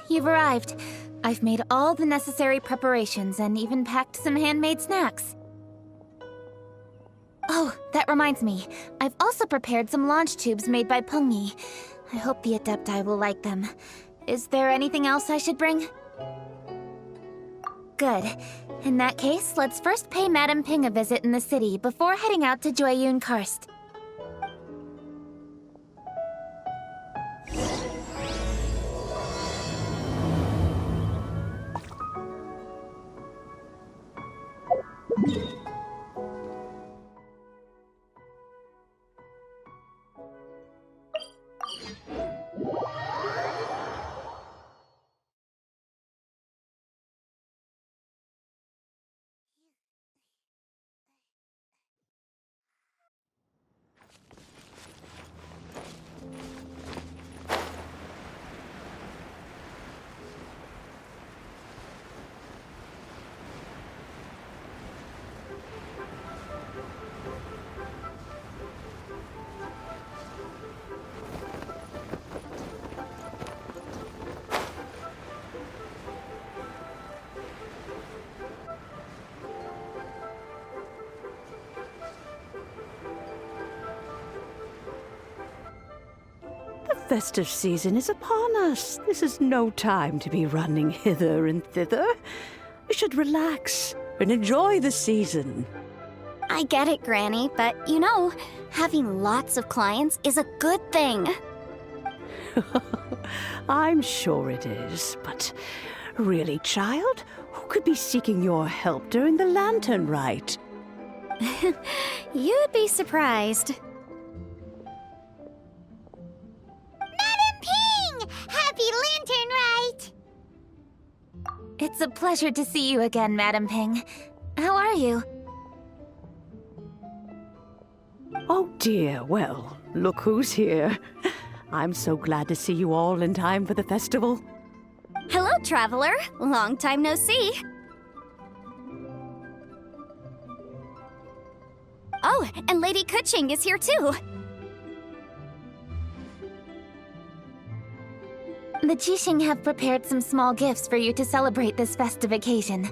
You've arrived. I've made all the necessary preparations and even packed some handmade snacks. Oh, that reminds me. I've also prepared some launch tubes made by Pungi. I hope the Adepti will like them. Is there anything else I should bring? Good. In that case, let's first pay Madame Ping a visit in the city before heading out to Jueyun Karst. The festive season is upon us. This is no time to be running hither and thither. We should relax and enjoy the season. I get it, Granny, but you know, having lots of clients is a good thing. I'm sure it is, but really, child, who could be seeking your help during the lantern rite? You'd be surprised. Madame Ping! Happy Lantern Rite! It's a pleasure to see you again, Madame Ping. How are you? Oh dear, well, look who's here. I'm so glad to see you all in time for the festival. Hello, traveler. Long time no see. Oh, and Lady Keqing is here too. The Qixing have prepared some small gifts for you to celebrate this festive occasion.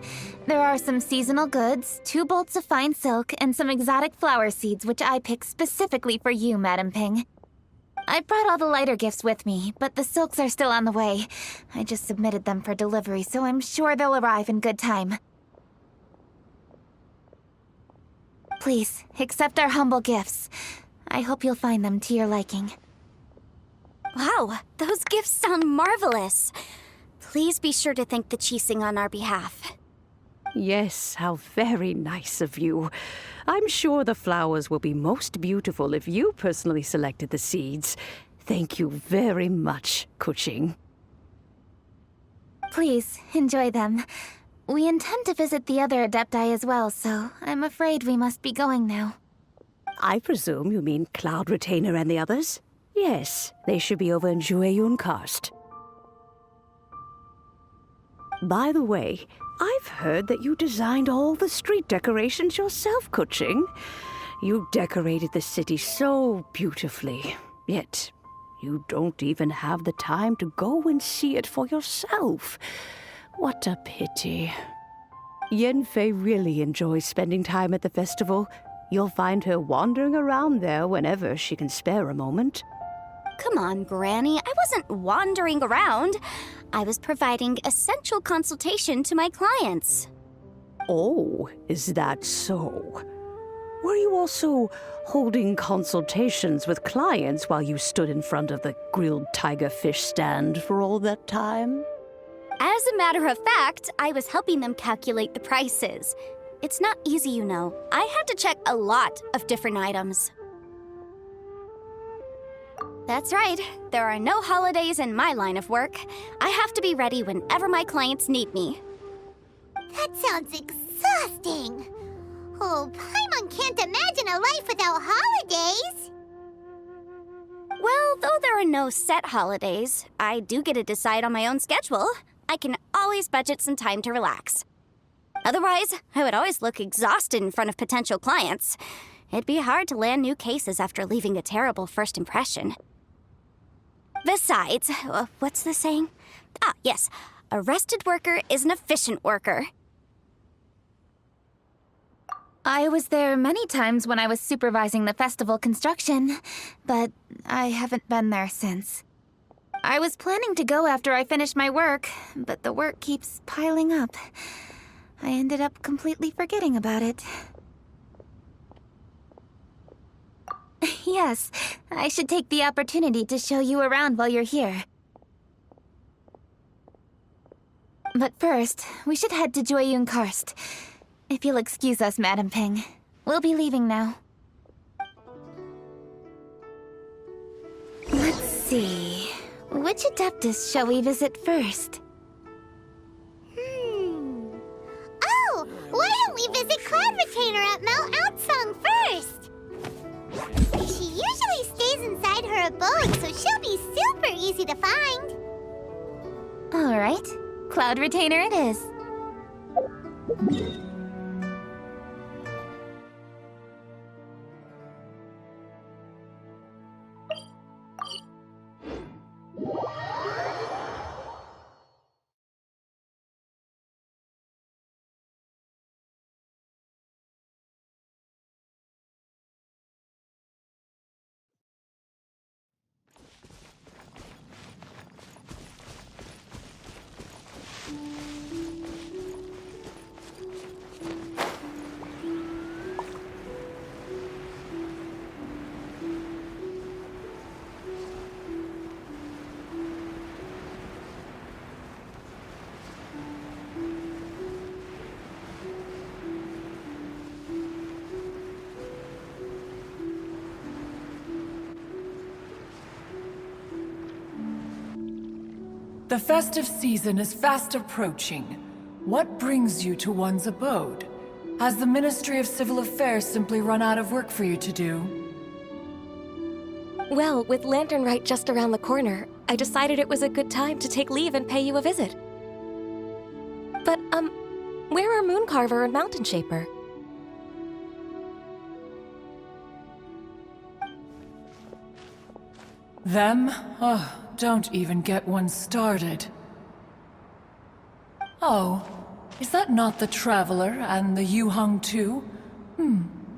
There are some seasonal goods, 2 bolts of fine silk, and some exotic flower seeds which I picked specifically for you, Madame Ping. I brought all the lighter gifts with me, but the silks are still on the way. I just submitted them for delivery, so I'm sure they'll arrive in good time. Please, accept our humble gifts. I hope you'll find them to your liking. Wow, those gifts sound marvelous. Please be sure to thank the Qixing on our behalf. Yes, how very nice of you. I'm sure the flowers will be most beautiful if you personally selected the seeds. Thank you very much, Keqing. Please, enjoy them. We intend to visit the other Adepti as well, so I'm afraid we must be going now. I presume you mean Cloud Retainer and the others? Yes, they should be over in Jueyun Karst. By the way, I've heard that you designed all the street decorations yourself, Keqing. You decorated the city so beautifully, yet you don't even have the time to go and see it for yourself. What a pity. Yanfei really enjoys spending time at the festival. You'll find her wandering around there whenever she can spare a moment. Come on, Granny. I wasn't wandering around. I was providing essential consultation to my clients. Oh, is that so? Were you also holding consultations with clients while you stood in front of the grilled tiger fish stand for all that time? As a matter of fact, I was helping them calculate the prices. It's not easy, you know. I had to check a lot of different items. That's right. There are no holidays in my line of work. I have to be ready whenever my clients need me. That sounds exhausting. Oh, Paimon can't imagine a life without holidays. Well, though there are no set holidays, I do get to decide on my own schedule. I can always budget some time to relax. Otherwise, I would always look exhausted in front of potential clients. It'd be hard to land new cases after leaving a terrible first impression. Besides, what's the saying? Ah, yes. A rested worker is an efficient worker. I was there many times when I was supervising the festival construction, but I haven't been there since. I was planning to go after I finished my work, but the work keeps piling up. I ended up completely forgetting about it. Yes, I should take the opportunity to show you around while you're here. But first, we should head to Jueyun Karst. If you'll excuse us, Madam Ping. We'll be leaving now. Let's see. Which Adeptus shall we visit first? Oh, why don't we visit Cloud Retainer at Mount Outsong first? She usually stays inside her abode, so she'll be super easy to find. All right. Cloud Retainer it is. The festive season is fast approaching. What brings you to one's abode? Has the Ministry of Civil Affairs simply run out of work for you to do? Well, with Lantern Rite just around the corner, I decided it was a good time to take leave and pay you a visit. But, where are Mooncarver and Mountain Shaper? Them? Oh, don't even get one started. Oh, is that not the Traveler and the Yuheng too?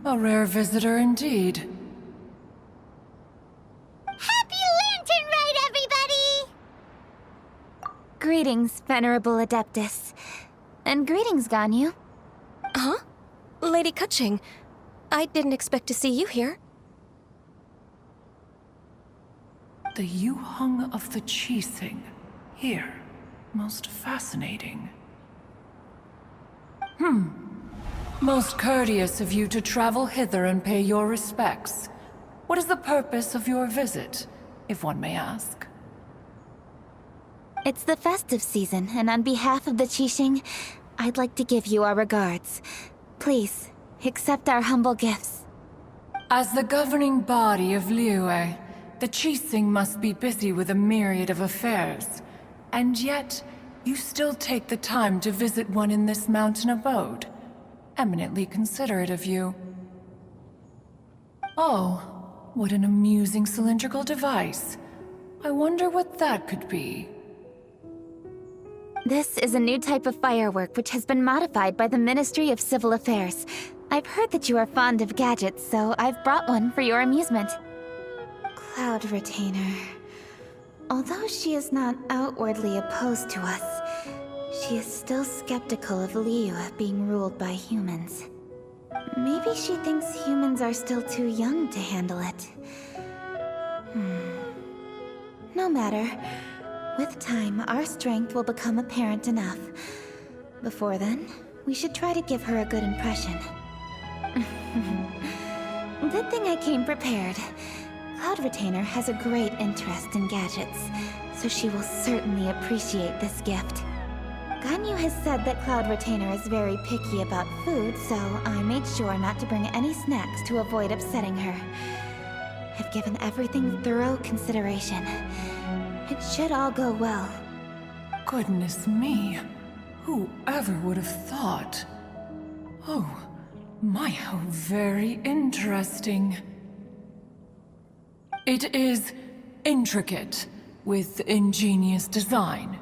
A rare visitor indeed. Happy Lantern Rite, everybody! Greetings, Venerable Adeptus. And greetings, Ganyu. Huh? Lady Keqing, I didn't expect to see you here. The Yuheng of the Qixing. Here. Most fascinating. Most courteous of you to travel hither and pay your respects. What is the purpose of your visit, if one may ask? It's the festive season, and on behalf of the Qixing, I'd like to give you our regards. Please, accept our humble gifts. As the governing body of Liyue, the Qixing must be busy with a myriad of affairs. And yet, you still take the time to visit one in this mountain abode. Eminently considerate of you. Oh, what an amusing cylindrical device. I wonder what that could be. This is a new type of firework which has been modified by the Ministry of Civil Affairs. I've heard that you are fond of gadgets, so I've brought one for your amusement. Cloud Retainer. Although she is not outwardly opposed to us, she is still skeptical of Liyue being ruled by humans. Maybe she thinks humans are still too young to handle it. No matter. With time, our strength will become apparent enough. Before then, we should try to give her a good impression. Good thing I came prepared. Cloud Retainer has a great interest in gadgets, so she will certainly appreciate this gift. Ganyu has said that Cloud Retainer is very picky about food, so I made sure not to bring any snacks to avoid upsetting her. I've given everything thorough consideration. It should all go well. Goodness me. Whoever would have thought? Oh, my, how very interesting. It is intricate, with ingenious design,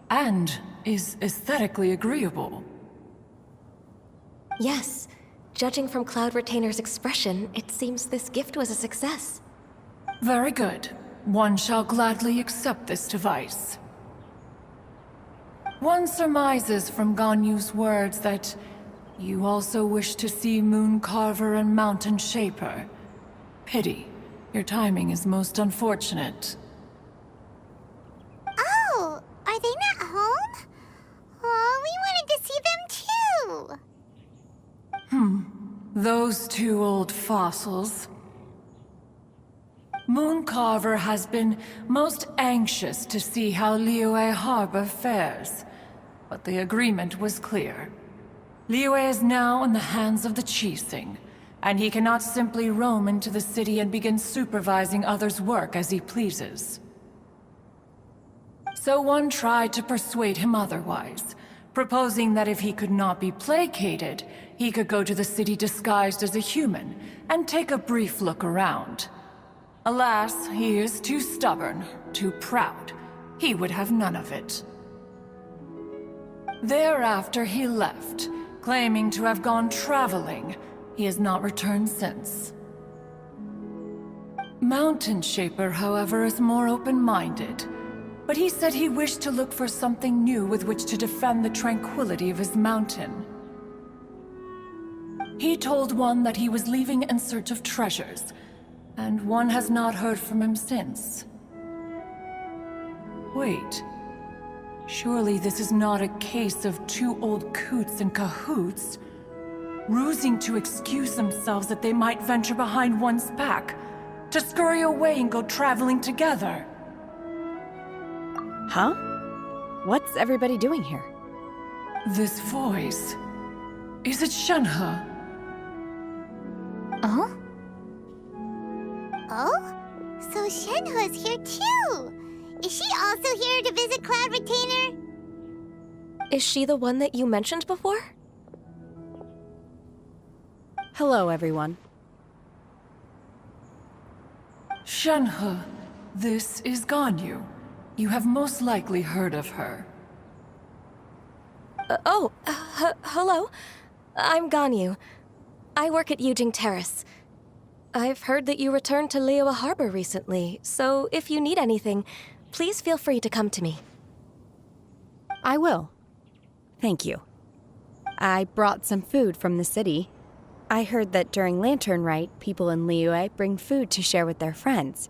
and is aesthetically agreeable. Yes. Judging from Cloud Retainer's expression, it seems this gift was a success. Very good. One shall gladly accept this device. One surmises from Ganyu's words that you also wish to see Moon Carver and Mountain Shaper. Pity. Your timing is most unfortunate. Oh, are they not home? Oh, we wanted to see them too. Those two old fossils. Moon Carver has been most anxious to see how Liyue Harbor fares, but the agreement was clear. Liyue is now in the hands of the Qixing, and he cannot simply roam into the city and begin supervising others' work as he pleases. So one tried to persuade him otherwise, proposing that if he could not be placated, he could go to the city disguised as a human and take a brief look around. Alas, he is too stubborn, too proud. He would have none of it. Thereafter he left, claiming to have gone traveling. He has not returned since. Mountain Shaper, however, is more open-minded. But he said he wished to look for something new with which to defend the tranquility of his mountain. He told one that he was leaving in search of treasures, and one has not heard from him since. Wait. Surely this is not a case of two old coots in cahoots, rusing to excuse themselves that they might venture behind one's back, to scurry away and go traveling together. Huh? What's everybody doing here? This voice... Is it Shenhe? Oh? Oh? So Shenhe's here too! Is she also here to visit Cloud Retainer? Is she the one that you mentioned before? Hello, everyone. Shenhe, this is Ganyu. You have most likely heard of her. Hello. I'm Ganyu. I work at Yujing Terrace. I've heard that you returned to Liyue Harbor recently, so if you need anything, please feel free to come to me. I will. Thank you. I brought some food from the city. I heard that during Lantern Rite, people in Liyue bring food to share with their friends.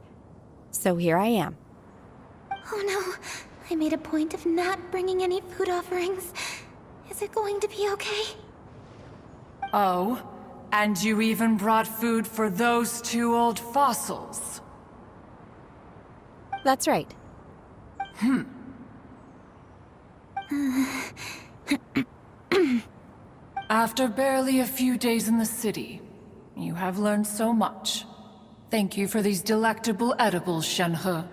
So here I am. Oh no, I made a point of not bringing any food offerings. Is it going to be okay? Oh, and you even brought food for those two old fossils. That's right. After barely a few days in the city, you have learned so much. Thank you for these delectable edibles, Shenhe.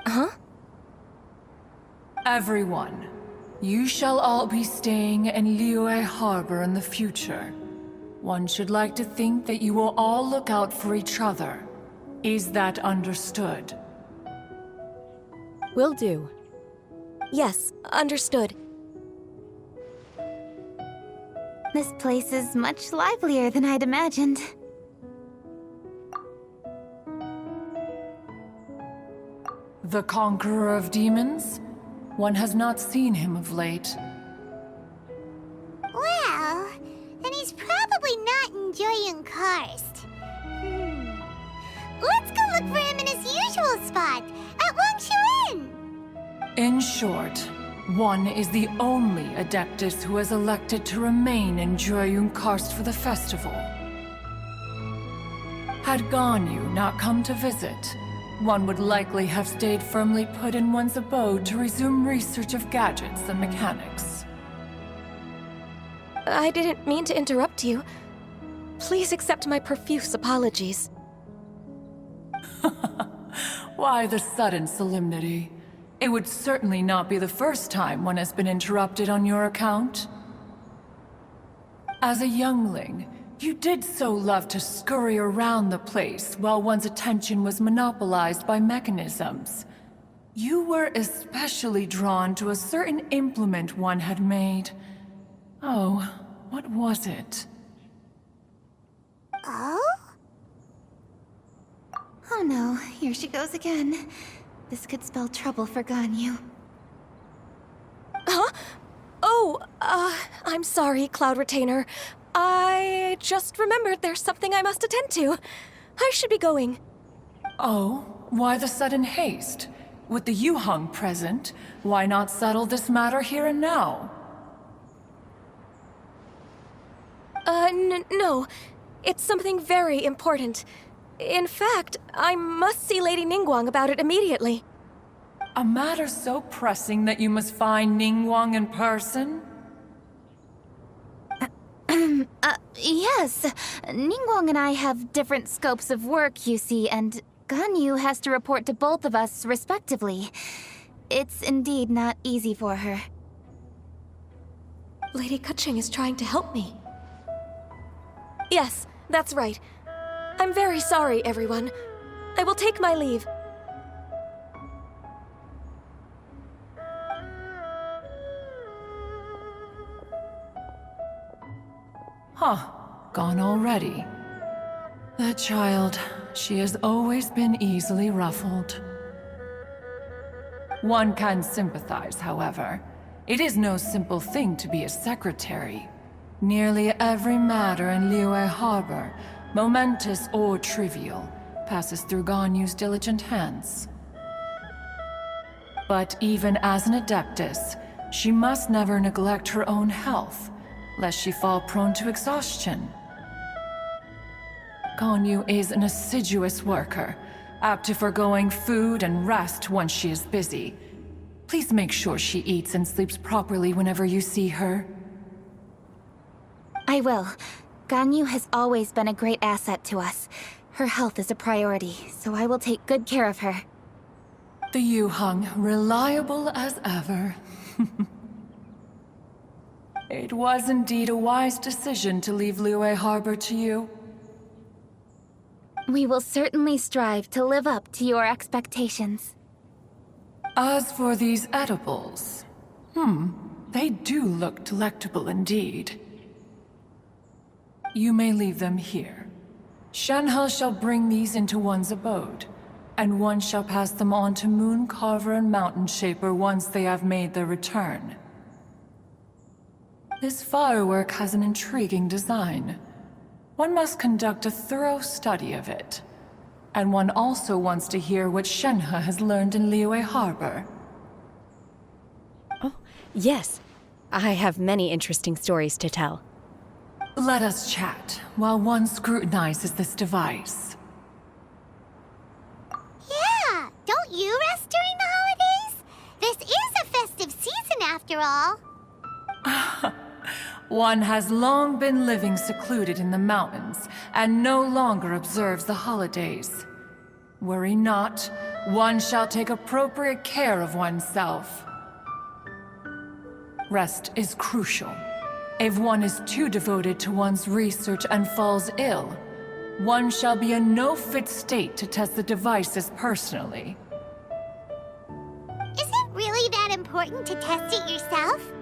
Huh? Everyone, you shall all be staying in Liyue Harbor in the future. One should like to think that you will all look out for each other. Is that understood? Will do. Yes, understood. This place is much livelier than I'd imagined. The Conqueror of Demons? One has not seen him of late. Well, then he's probably not enjoying Karst. Let's go look for him in his usual spot, at Wangshu Inn! In short, One is the only Adeptus who has elected to remain in Jueyun Karst for the festival. Had Ganyu not come to visit, one would likely have stayed firmly put in one's abode to resume research of gadgets and mechanics. I didn't mean to interrupt you. Please accept my profuse apologies. Why the sudden solemnity? It would certainly not be the first time one has been interrupted on your account. As a youngling, you did so love to scurry around the place while one's attention was monopolized by mechanisms. You were especially drawn to a certain implement one had made. Oh, what was it? Oh? Oh no, here she goes again. This could spell trouble for Ganyu. Huh? Oh, I'm sorry, Cloud Retainer. I just remembered there's something I must attend to. I should be going. Oh, why the sudden haste? With the Yuheng present, why not settle this matter here and now? No. It's something very important. In fact, I must see Lady Ningguang about it immediately. A matter so pressing that you must find Ningguang in person? Yes. Ningguang and I have different scopes of work, you see, and Ganyu has to report to both of us respectively. It's indeed not easy for her. Lady Keqing is trying to help me. Yes, that's right. I'm very sorry, everyone. I will take my leave. Huh, gone already. That child, she has always been easily ruffled. One can sympathize, however. It is no simple thing to be a secretary. Nearly every matter in Liyue Harbor, momentous or trivial, passes through Ganyu's diligent hands. But even as an Adeptus, she must never neglect her own health, lest she fall prone to exhaustion. Ganyu is an assiduous worker, apt to foregoing food and rest once she is busy. Please make sure she eats and sleeps properly whenever you see her. I will. Ganyu has always been a great asset to us. Her health is a priority, so I will take good care of her. The Yuheng, reliable as ever. It was indeed a wise decision to leave Liyue Harbor to you. We will certainly strive to live up to your expectations. As for these edibles, they do look delectable indeed. You may leave them here. Shenhe shall bring these into one's abode, and one shall pass them on to Mooncarver and Mountain Shaper once they have made their return. This firework has an intriguing design. One must conduct a thorough study of it. And one also wants to hear what Shenhe has learned in Liyue Harbor. Oh, yes. I have many interesting stories to tell. Let us chat while one scrutinizes this device. Yeah, don't you rest during the holidays? This is a festive season after all. One has long been living secluded in the mountains and no longer observes the holidays. Worry not, one shall take appropriate care of oneself. Rest is crucial. If one is too devoted to one's research and falls ill, one shall be in no fit state to test the devices personally. Is it really that important to test it yourself?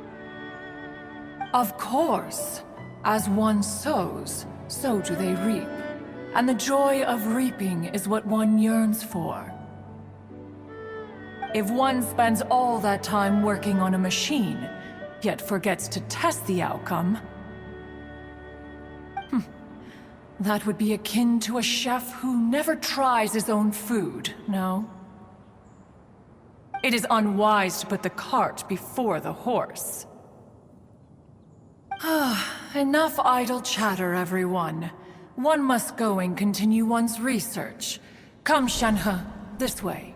Of course. As one sows, so do they reap. And the joy of reaping is what one yearns for. If one spends all that time working on a machine, yet forgets to test the outcome, that would be akin to a chef who never tries his own food, no? It is unwise to put the cart before the horse. Enough idle chatter, everyone. One must go and continue one's research. Come, Shenhe, this way.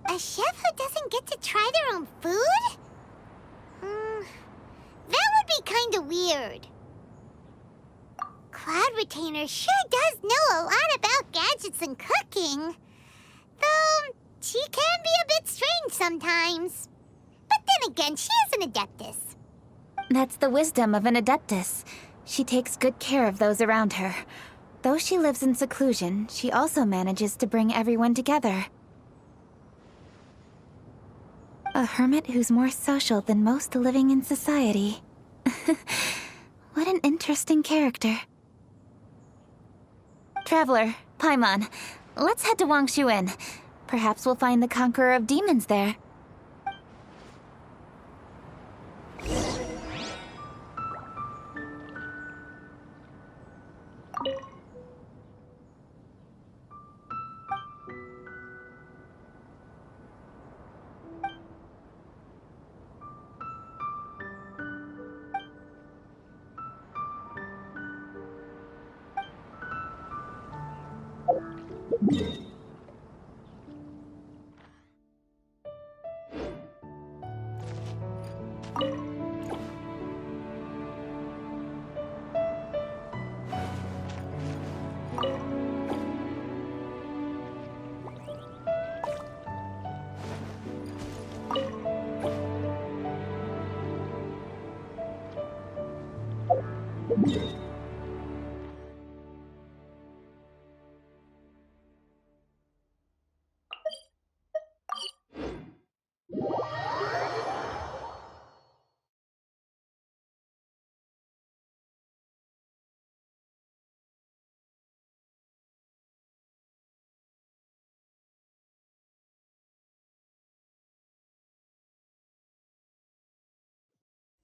A chef who doesn't get to try their own food? That would be kinda weird. Cloud Retainer sure does know a lot about gadgets and cooking. Though, she can be a bit strange sometimes. But then again, she is an Adeptus. That's the wisdom of an Adeptus. She takes good care of those around her. Though she lives in seclusion, she also manages to bring everyone together. A hermit who's more social than most living in society. What an interesting character. Traveler, Paimon, let's head to Wangshu Inn. Perhaps we'll find the Conqueror of Demons there.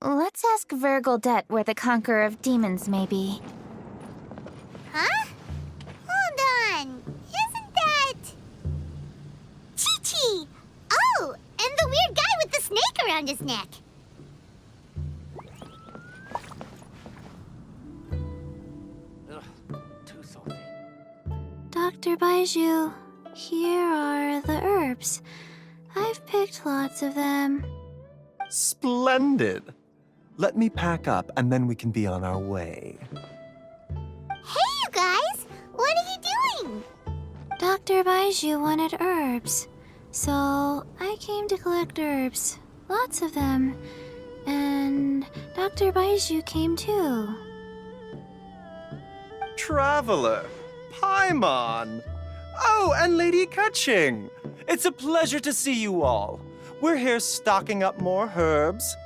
Let's ask Vergoldet where the Conqueror of Demons may be. Huh? Hold on. Isn't that... Chi-Chi! Oh, and the weird guy with the snake around his neck. Too salty. Dr. Baizhu, here are the herbs. I've picked lots of them. Splendid! Let me pack up and then we can be on our way. Hey, you guys! What are you doing? Dr. Baizhu wanted herbs, so I came to collect herbs. Lots of them. And Dr. Baizhu came too. Traveler! Paimon! Oh, and Lady Keqing! It's a pleasure to see you all. We're here stocking up more herbs.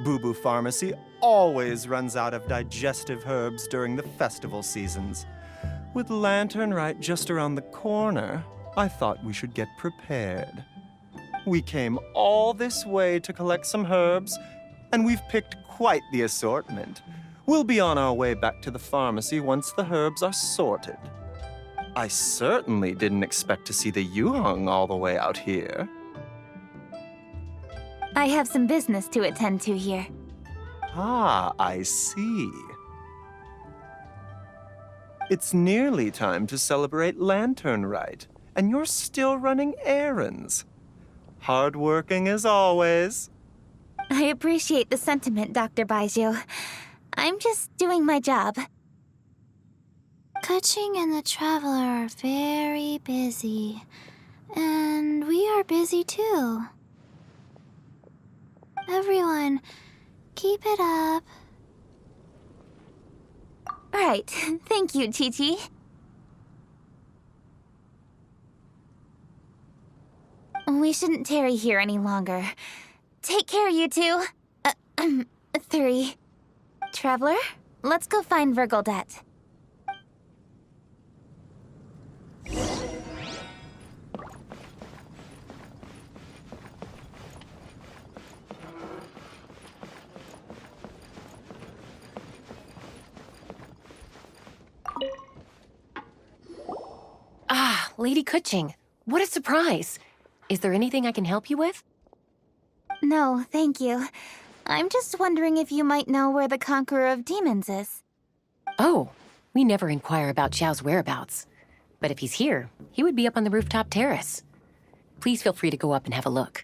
Boo Boo Pharmacy always runs out of digestive herbs during the festival seasons. With Lantern right just around the corner, I thought we should get prepared. We came all this way to collect some herbs, and we've picked quite the assortment. We'll be on our way back to the pharmacy once the herbs are sorted. I certainly didn't expect to see the Yuheng all the way out here. I have some business to attend to here. Ah, I see. It's nearly time to celebrate Lantern Rite, and you're still running errands. Hardworking as always. I appreciate the sentiment, Dr. Baizhu. I'm just doing my job. Keqing and the Traveler are very busy. And we are busy too. Everyone, keep it up. Right. Thank you, Chi-Chi. We shouldn't tarry here any longer. Take care, you two. 3. Traveler, let's go find Vergoldet. Lady Kuching, what a surprise! Is there anything I can help you with? No, thank you. I'm just wondering if you might know where the Conqueror of Demons is. Oh, we never inquire about Xiao's whereabouts. But if he's here, he would be up on the rooftop terrace. Please feel free to go up and have a look.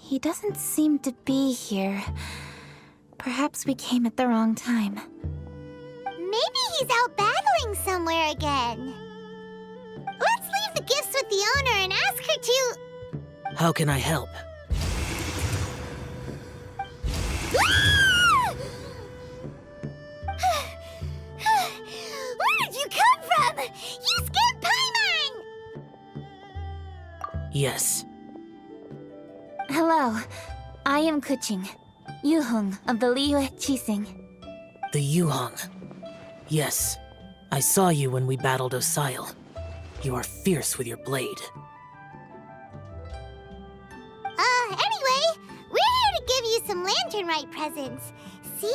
He doesn't seem to be here. Perhaps we came at the wrong time. Maybe he's out battling somewhere again. Let's leave the gifts with the owner and ask her to... How can I help? Where did you come from? You scared Paimon! Yes. Hello, I am Kuching, Yuhong of the Liyue Qixing. The Yuhong. Yes. I saw you when we battled Osile. You are fierce with your blade. Anyway, we're here to give you some Lantern Rite presents. See?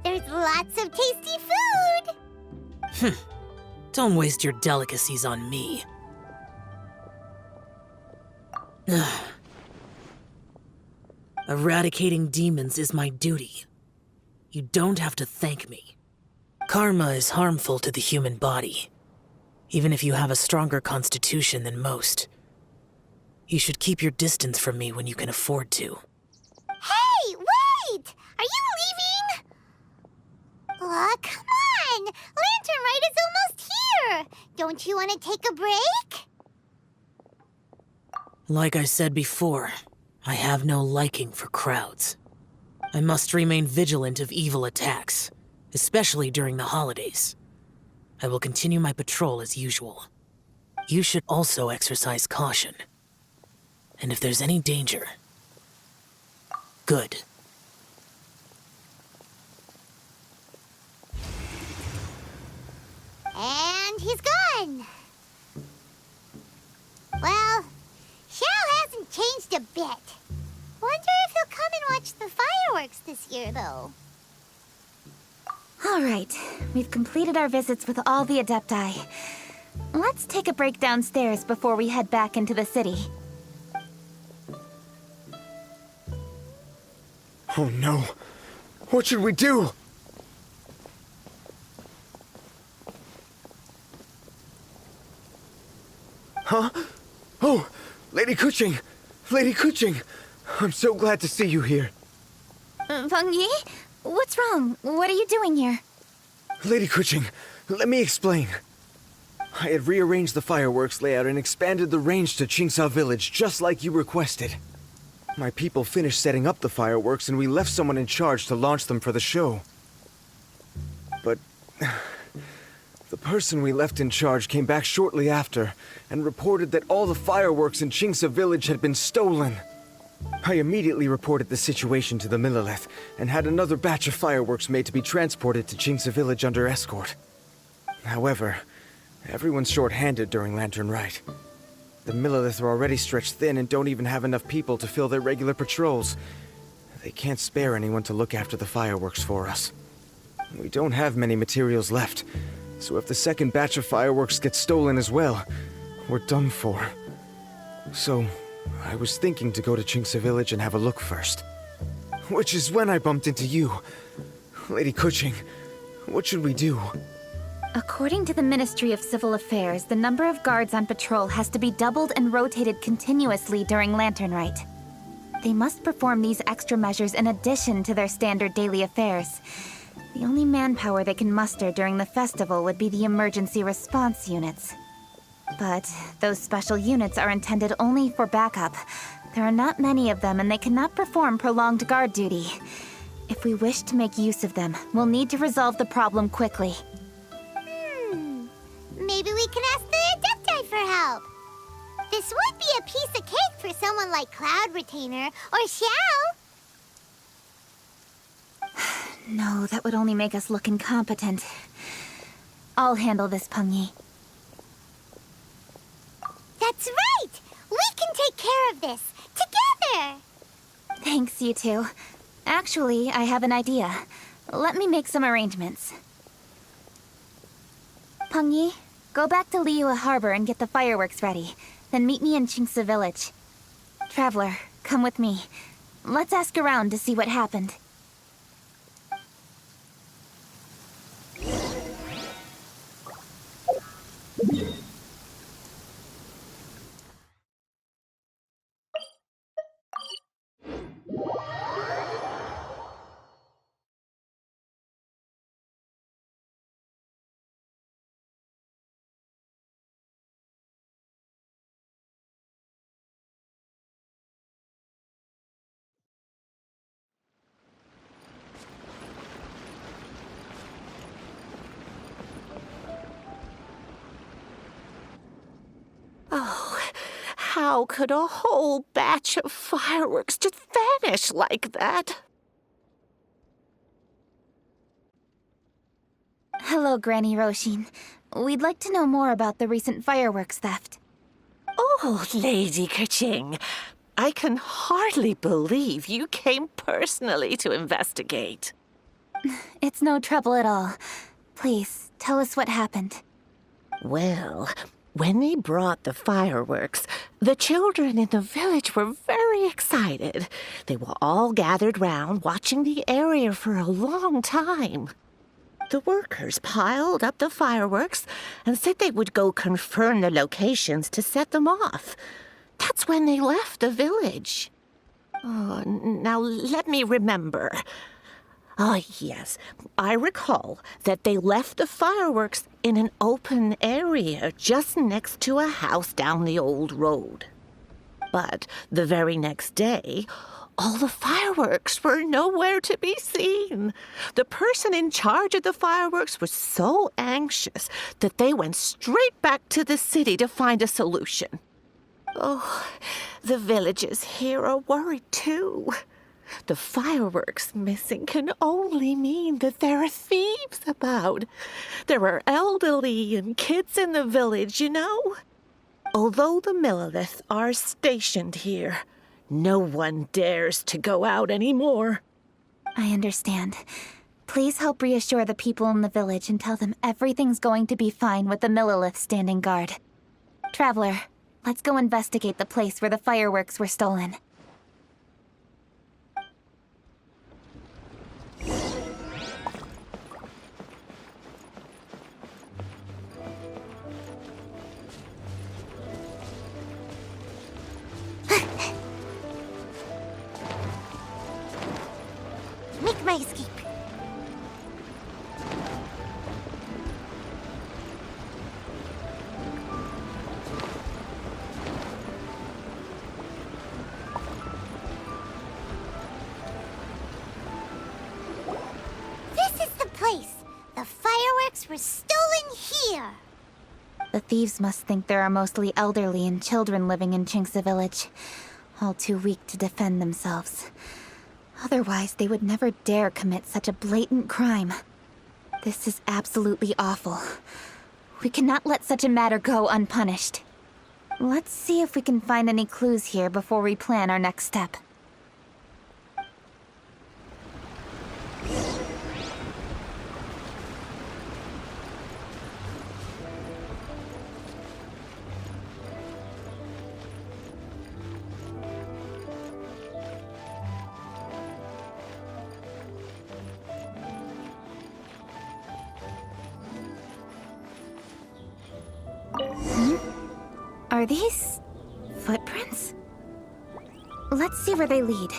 There's lots of tasty food! Don't waste your delicacies on me. Eradicating demons is my duty. You don't have to thank me. Karma is harmful to the human body, even if you have a stronger constitution than most. You should keep your distance from me when you can afford to. Hey, wait! Are you leaving? Aw, come on! Lantern Rite is almost here! Don't you want to take a break? Like I said before, I have no liking for crowds. I must remain vigilant of evil attacks, especially during the holidays. I will continue my patrol as usual. You should also exercise caution. And if there's any danger, good. And he's gone. Well, Xiao hasn't changed a bit. Wonder if he'll come and watch the fireworks this year, though. All right, we've completed our visits with all the Adepti. Let's take a break downstairs before we head back into the city. Oh no. What should we do? Huh? Oh, Lady Kuching! Lady Kuching! I'm so glad to see you here. Feng Yi? What's wrong? What are you doing here? Lady Kuching, let me explain. I had rearranged the fireworks layout and expanded the range to Qingsa Village just like you requested. My people finished setting up the fireworks and we left someone in charge to launch them for the show. But the person we left in charge came back shortly after and reported that all the fireworks in Qingsa Village had been stolen. I immediately reported the situation to the Millelith and had another batch of fireworks made to be transported to Qingsa Village under escort. However, everyone's short-handed during Lantern Rite. The Millelith are already stretched thin and don't even have enough people to fill their regular patrols. They can't spare anyone to look after the fireworks for us. We don't have many materials left, so if the second batch of fireworks gets stolen as well, we're done for. So, I was thinking to go to Qingsa Village and have a look first. Which is when I bumped into you. Lady Kuching, what should we do? According to the Ministry of Civil Affairs, the number of guards on patrol has to be doubled and rotated continuously during Lantern Rite. They must perform these extra measures in addition to their standard daily affairs. The only manpower they can muster during the festival would be the emergency response units. But those special units are intended only for backup. There are not many of them and they cannot perform prolonged guard duty. If we wish to make use of them, we'll need to resolve the problem quickly. Maybe we can ask the Adepti for help. This would be a piece of cake for someone like Cloud Retainer or Xiao. No, that would only make us look incompetent. I'll handle this, Pengyi. That's right! We can take care of this, together! Thanks, you two. Actually, I have an idea. Let me make some arrangements. Pengyi, go back to Liyue Harbor and get the fireworks ready. Then meet me in Qingce Village. Traveler, come with me. Let's ask around to see what happened. Oh, how could a whole batch of fireworks just vanish like that? Hello, Granny Roshin. We'd like to know more about the recent fireworks theft. Oh, Lady Keqing, I can hardly believe you came personally to investigate. It's no trouble at all. Please, tell us what happened. Well, when they brought the fireworks, the children in the village were very excited. They were all gathered round, watching the area for a long time. The workers piled up the fireworks and said they would go confirm the locations to set them off. That's when they left the village. Oh, now let me remember. Oh, yes. I recall that they left the fireworks in an open area just next to a house down the old road. But the very next day, all the fireworks were nowhere to be seen. The person in charge of the fireworks was so anxious that they went straight back to the city to find a solution. Oh, the villagers here are worried too. The fireworks missing can only mean that there are thieves about. There are elderly and kids in the village, you know. Although the Millelith are stationed here, no one dares to go out anymore. I understand. Please help reassure the people in the village and tell them everything's going to be fine with the Millelith standing guard. Traveler, let's go investigate the place where the fireworks were stolen. Make my escape. This is the place. The fireworks were stolen here. The thieves must think there are mostly elderly and children living in Qingce Village, all too weak to defend themselves. Otherwise, they would never dare commit such a blatant crime. This is absolutely awful. We cannot let such a matter go unpunished. Let's see if we can find any clues here before we plan our next step. Are these footprints? Let's see where they lead.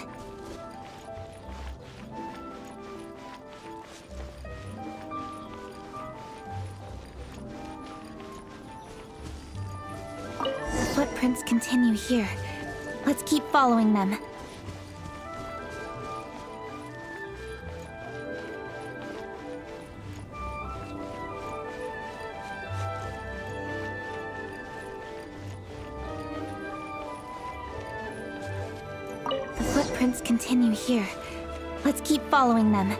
The footprints continue here. Let's keep following them. footprints continue here. Let's keep following them.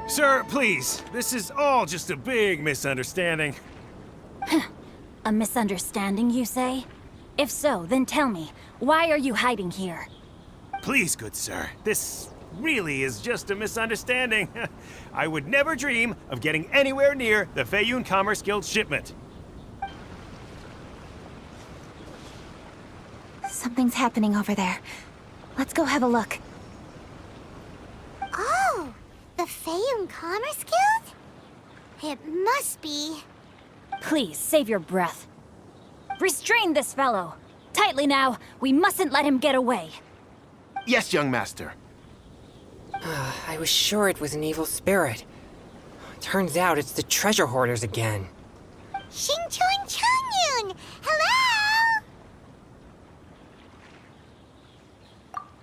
Sir, please. This is all just a big misunderstanding. A misunderstanding, you say? If so, then tell me, why are you hiding here? Please, good sir. This really is just a misunderstanding. I would never dream of getting anywhere near the Feiyun Commerce Guild shipment. Something's happening over there. Let's go have a look. Oh, the Feiyun Commerce Guild? It must be. Please, save your breath. Restrain this fellow. Tightly now, we mustn't let him get away. Yes, young master. I was sure it was an evil spirit. Turns out it's the treasure hoarders again. Xingqiu and Changyun! Hello!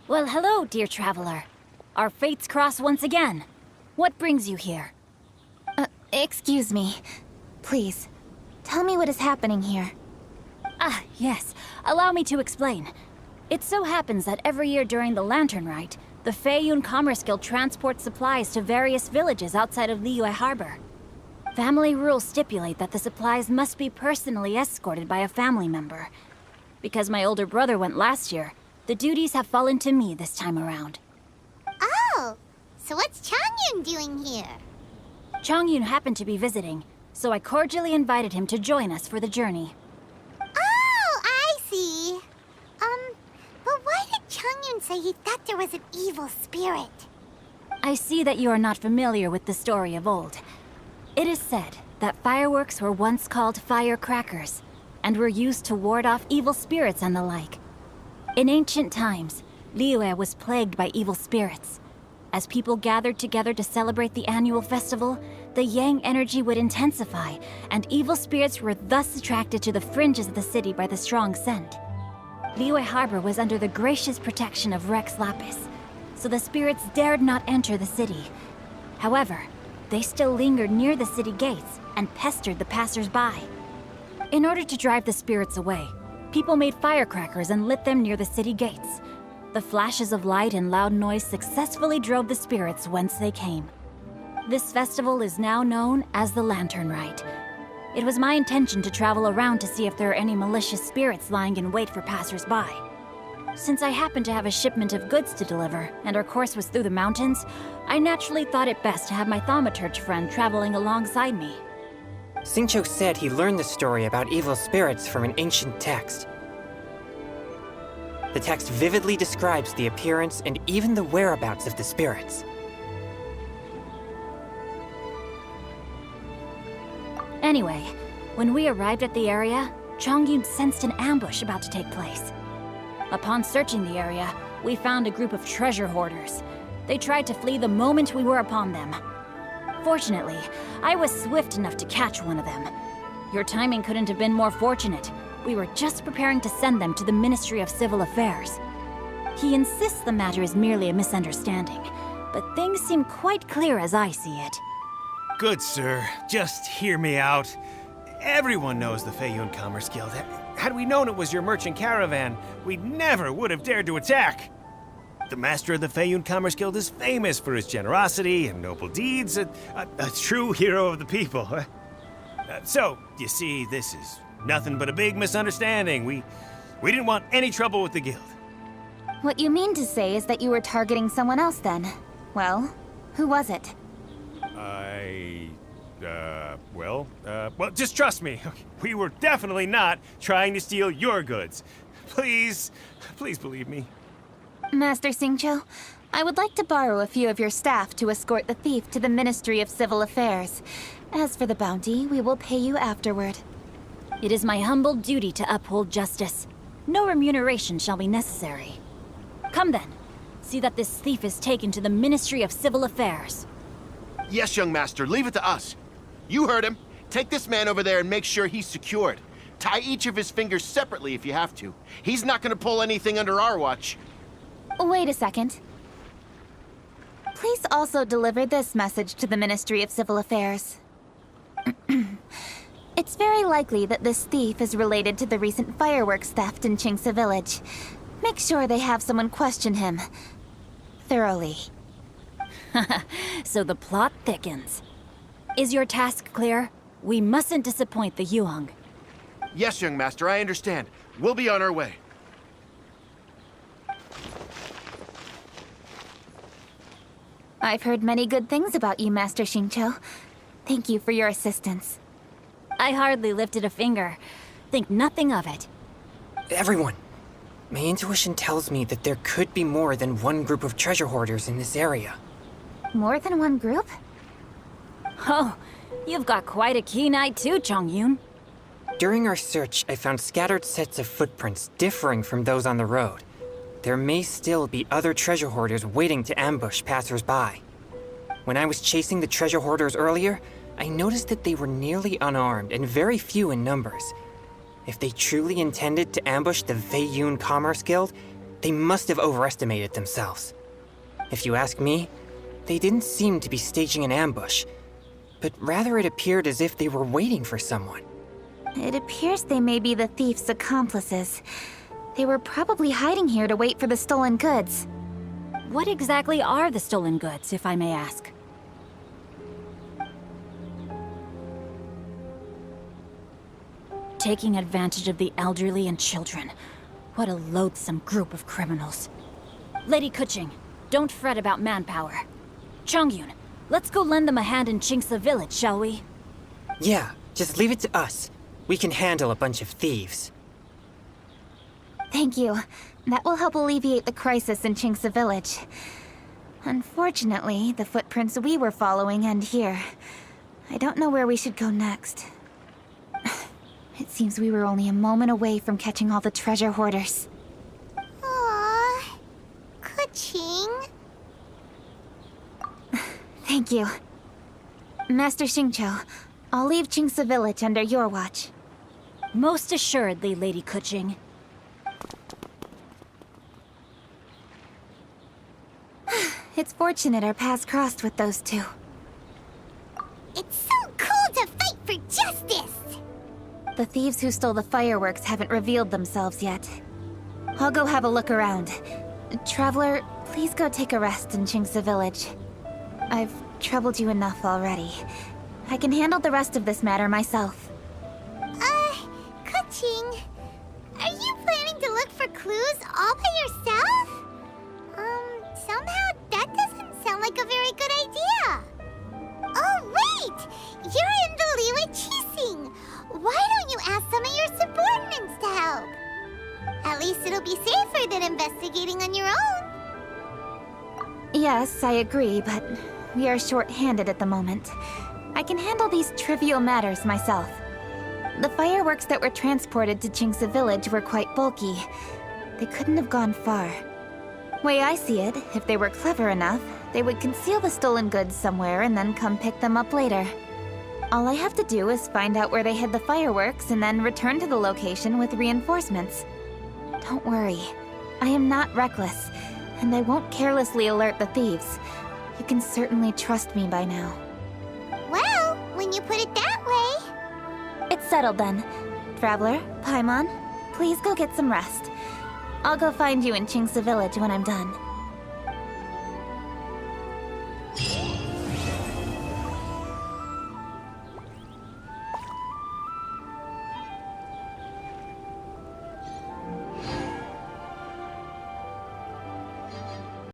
Well, hello, dear traveler. Our fates cross once again. What brings you here? Excuse me. Please, tell me what is happening here. Ah, yes. Allow me to explain. It so happens that every year during the Lantern Rite, the Feiyun Commerce Guild transports supplies to various villages outside of Liyue Harbor. Family rules stipulate that the supplies must be personally escorted by a family member. Because my older brother went last year, the duties have fallen to me this time around. Oh, so what's Changyun doing here? Changyun happened to be visiting, so I cordially invited him to join us for the journey. Oh, I see. But why did Changyun say he thought there was an evil spirit? I see that you are not familiar with the story of old. It is said that fireworks were once called firecrackers, and were used to ward off evil spirits and the like. In ancient times, Liyue was plagued by evil spirits. As people gathered together to celebrate the annual festival, the yang energy would intensify, and evil spirits were thus attracted to the fringes of the city by the strong scent. Liyue Harbor was under the gracious protection of Rex Lapis, so the spirits dared not enter the city. However, they still lingered near the city gates and pestered the passers-by. In order to drive the spirits away, people made firecrackers and lit them near the city gates. The flashes of light and loud noise successfully drove the spirits whence they came. This festival is now known as the Lantern Rite. It was my intention to travel around to see if there are any malicious spirits lying in wait for passers-by. Since I happened to have a shipment of goods to deliver, and our course was through the mountains, I naturally thought it best to have my thaumaturge friend traveling alongside me. Xingqiu said he learned the story about evil spirits from an ancient text. The text vividly describes the appearance and even the whereabouts of the spirits. Anyway, when we arrived at the area, Changyun sensed an ambush about to take place. Upon searching the area, we found a group of treasure hoarders. They tried to flee the moment we were upon them. Fortunately, I was swift enough to catch one of them. Your timing couldn't have been more fortunate. We were just preparing to send them to the Ministry of Civil Affairs. He insists the matter is merely a misunderstanding, but things seem quite clear as I see it. Good sir, just hear me out. Everyone knows the Feiyun Commerce Guild. Had we known it was your merchant caravan, we never would have dared to attack. The master of the Feiyun Commerce Guild is famous for his generosity and noble deeds, a true hero of the people. So, you see, this is nothing but a big misunderstanding. We didn't want any trouble with the guild. What you mean to say is that you were targeting someone else then? Well, who was it? Well, just trust me. We were definitely not trying to steal your goods. Please believe me. Master Xingqiu, I would like to borrow a few of your staff to escort the thief to the Ministry of Civil Affairs. As for the bounty, we will pay you afterward. It is my humble duty to uphold justice. No remuneration shall be necessary. Come then, see that this thief is taken to the Ministry of Civil Affairs. Yes, young master, leave it to us. You heard him. Take this man over there and make sure he's secured. Tie each of his fingers separately if you have to. He's not gonna pull anything under our watch. Wait a second. Please also deliver this message to the Ministry of Civil Affairs. It's very likely that this thief is related to the recent fireworks theft in Chingsa Village. Make sure they have someone question him thoroughly. So the plot thickens. Is your task clear? We mustn't disappoint the Yuheng. Yes, young master, I understand. We'll be on our way. I've heard many good things about you, Master Xingqiu. Thank you for your assistance. I hardly lifted a finger. Think nothing of it. Everyone, my intuition tells me that there could be more than one group of treasure hoarders in this area. More than one group? Oh, you've got quite a keen eye too, Chongyun. During our search, I found scattered sets of footprints differing from those on the road. There may still be other treasure hoarders waiting to ambush passers-by. When I was chasing the treasure hoarders earlier, I noticed that they were nearly unarmed and very few in numbers. If they truly intended to ambush the Feiyun Commerce Guild, they must have overestimated themselves. If you ask me, they didn't seem to be staging an ambush, but rather it appeared as if they were waiting for someone. It appears they may be the thief's accomplices. They were probably hiding here to wait for the stolen goods. What exactly are the stolen goods, if I may ask? Taking advantage of the elderly and children. What a loathsome group of criminals. Lady Keqing, don't fret about manpower. Chongyun, let's go lend them a hand in Chingsa Village, shall we? Yeah, just leave it to us. We can handle a bunch of thieves. Thank you. That will help alleviate the crisis in Chingsa Village. Unfortunately, the footprints we were following end here. I don't know where we should go next. It seems we were only a moment away from catching all the treasure hoarders. Aww. Keqing. Thank you. Master Xingqiu, I'll leave Chingsa Village under your watch. Most assuredly, Lady Keqing. It's fortunate our paths crossed with those two. It's so cool to fight for justice! The thieves who stole the fireworks haven't revealed themselves yet. I'll go have a look around. Traveler, please go take a rest in Chingsa Village. I've troubled you enough already. I can handle the rest of this matter myself. Keqing, are you planning to look for clues all by yourself? Somehow that doesn't sound like a very good idea. Oh, wait! You're in the Liyue Qixing! Why don't you ask some of your subordinates to help? At least it'll be safer than investigating on your own. Yes, I agree, but we are short-handed at the moment. I can handle these trivial matters myself. The fireworks that were transported to Chingsa Village were quite bulky. They couldn't have gone far. Way I see it, if they were clever enough, they would conceal the stolen goods somewhere and then come pick them up later. All I have to do is find out where they hid the fireworks and then return to the location with reinforcements. Don't worry. I am not reckless, and I won't carelessly alert the thieves. You can certainly trust me by now. Well, when you put it that way... It's settled then. Traveler, Paimon, please go get some rest. I'll go find you in Chingsa Village when I'm done.